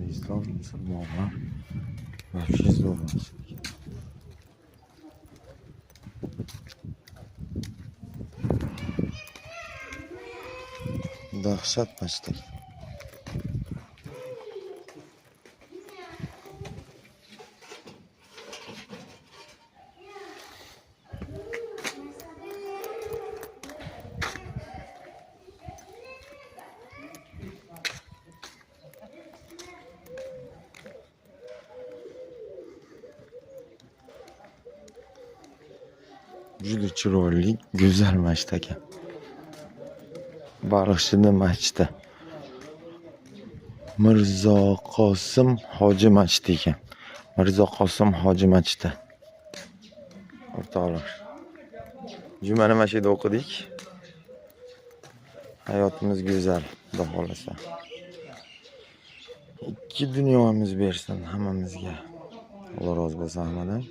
İslam musulmonlar вообще здорово. Dahshat masjid. Juda chiroyli, go'zal masjid ekan. Baliqchini masjidi. Mirzo Qosim hoji masjidi ekan. Mirzo Qosim hoji masjidi. O'rtoqlar. Jumani masjidida o'qidik. Hayotimiz go'zal, xudo xolasa. Ikki dunyomiz bersin hammamizga. Alloh rozi bo'lsin hammadan.